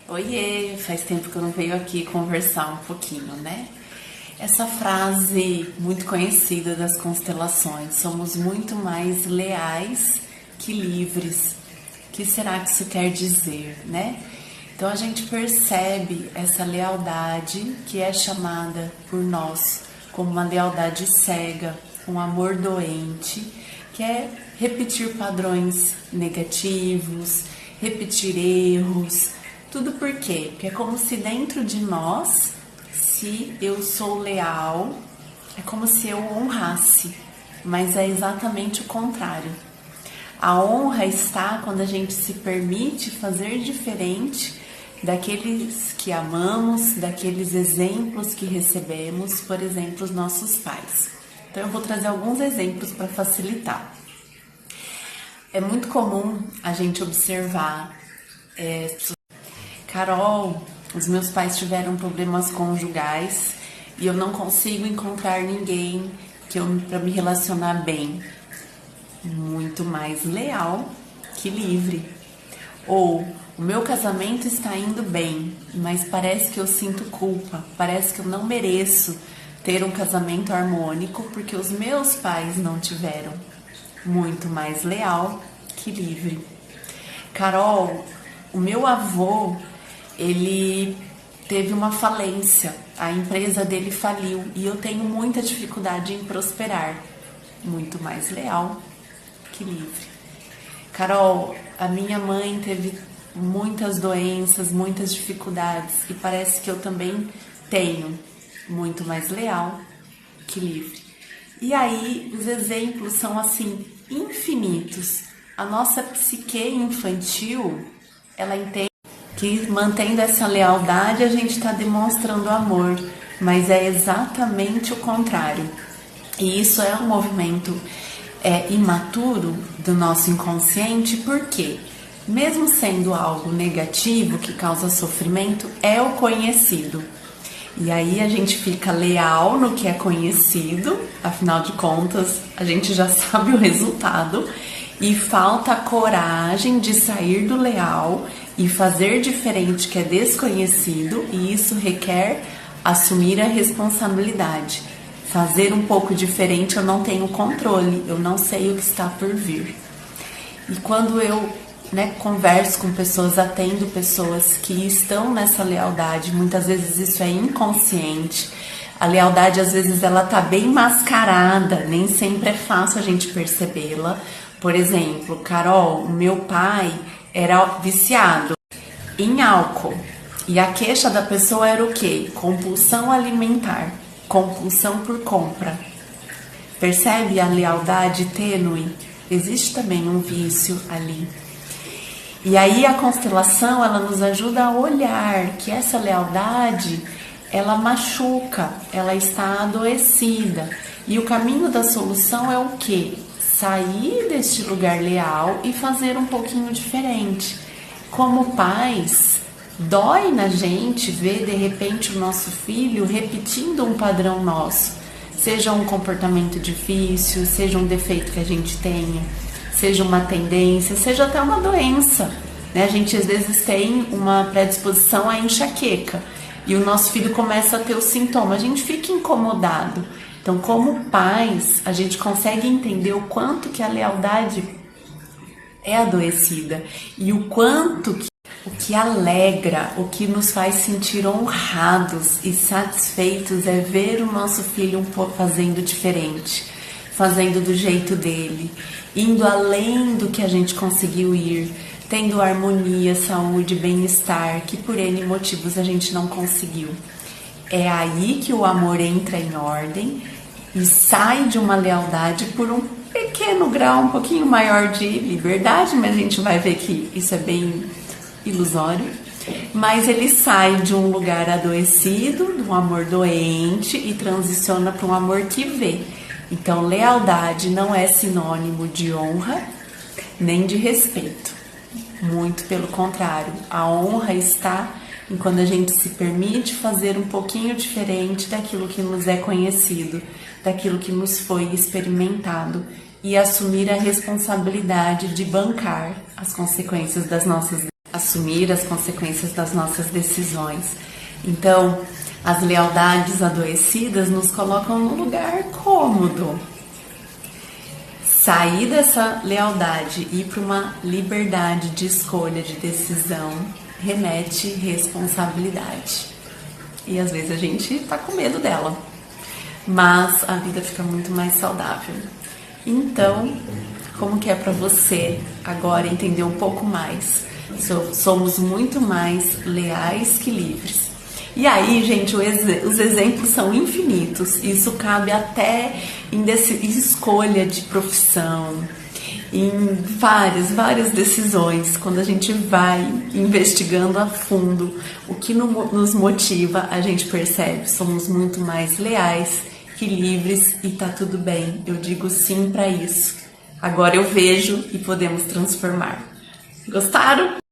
Oiê, faz tempo que eu não venho aqui conversar um pouquinho, né? Essa frase muito conhecida das constelações, somos muito mais leais que livres. O que será que isso quer dizer, né? Então a gente percebe essa lealdade que é chamada por nós como uma lealdade cega, um amor doente, que é repetir padrões negativos, repetir erros. Tudo por quê? Porque é como se dentro de nós, se eu sou leal, é como se eu honrasse, mas é exatamente o contrário. A honra está quando a gente se permite fazer diferente daqueles que amamos, daqueles exemplos que recebemos, por exemplo, os nossos pais. Então eu vou trazer alguns exemplos para facilitar. É muito comum a gente observar Carol, os meus pais tiveram problemas conjugais e eu não consigo encontrar ninguém para me relacionar bem. Muito mais leal que livre. Ou o meu casamento está indo bem, mas parece que eu sinto culpa, parece que eu não mereço ter um casamento harmônico porque os meus pais não tiveram. Muito mais leal que livre. Carol, o meu avô, ele teve uma falência, a empresa dele faliu e eu tenho muita dificuldade em prosperar. Muito mais leal que livre. Carol, a minha mãe teve muitas doenças, muitas dificuldades e parece que eu também tenho. Muito mais leal que livre. E aí, os exemplos são assim, infinitos. A nossa psique infantil, ela entende que mantendo essa lealdade a gente está demonstrando amor, mas é exatamente o contrário. E isso é um movimento imaturo do nosso inconsciente, porque mesmo sendo algo negativo que causa sofrimento, é o conhecido. E aí a gente fica leal no que é conhecido, afinal de contas a gente já sabe o resultado, e falta a coragem de sair do leal e fazer diferente que é desconhecido, e isso requer assumir a responsabilidade. Fazer um pouco diferente eu não tenho controle, eu não sei o que está por vir. E quando eu converso com pessoas, atendo pessoas que estão nessa lealdade, muitas vezes isso é inconsciente. A lealdade às vezes ela tá bem mascarada, nem sempre é fácil a gente percebê-la. Por exemplo, Carol, o meu pai era viciado em álcool e a queixa da pessoa era o quê? Compulsão alimentar, compulsão por compra. Percebe a lealdade tênue? Existe também um vício ali. E aí a constelação, ela nos ajuda a olhar que essa lealdade, ela machuca, ela está adoecida. E o caminho da solução é o quê? Sair deste lugar leal e fazer um pouquinho diferente. Como pais, dói na gente ver de repente o nosso filho repetindo um padrão nosso. Seja um comportamento difícil, seja um defeito que a gente tenha, seja uma tendência, seja até uma doença, né? A gente às vezes tem uma predisposição à enxaqueca e o nosso filho começa a ter o sintoma, a gente fica incomodado. Então, como pais, a gente consegue entender o quanto que a lealdade é adoecida e o que alegra, o que nos faz sentir honrados e satisfeitos é ver o nosso filho fazendo diferente, fazendo do jeito dele, indo além do que a gente conseguiu ir, tendo harmonia, saúde, bem-estar, que por N motivos a gente não conseguiu. É aí que o amor entra em ordem e sai de uma lealdade por um pequeno grau, um pouquinho maior de liberdade, mas a gente vai ver que isso é bem ilusório, mas ele sai de um lugar adoecido, de um amor doente e transiciona para um amor que vê. Então, lealdade não é sinônimo de honra nem de respeito. Muito pelo contrário, a honra está em quando a gente se permite fazer um pouquinho diferente daquilo que nos é conhecido, daquilo que nos foi experimentado e assumir a responsabilidade de bancar as consequências das nossas assumir as consequências das nossas decisões. Então, as lealdades adoecidas nos colocam num lugar cômodo. Sair dessa lealdade e ir para uma liberdade de escolha, de decisão, remete responsabilidade. E às vezes a gente tá com medo dela, mas a vida fica muito mais saudável. Então, como que é para você agora entender um pouco mais? Somos muito mais leais que livres. E aí, gente, os exemplos são infinitos. Isso cabe até em escolha de profissão, em várias decisões. Quando a gente vai investigando a fundo o que nos motiva, a gente percebe. Somos muito mais leais que livres e tá tudo bem. Eu digo sim para isso. Agora eu vejo e podemos transformar. Gostaram?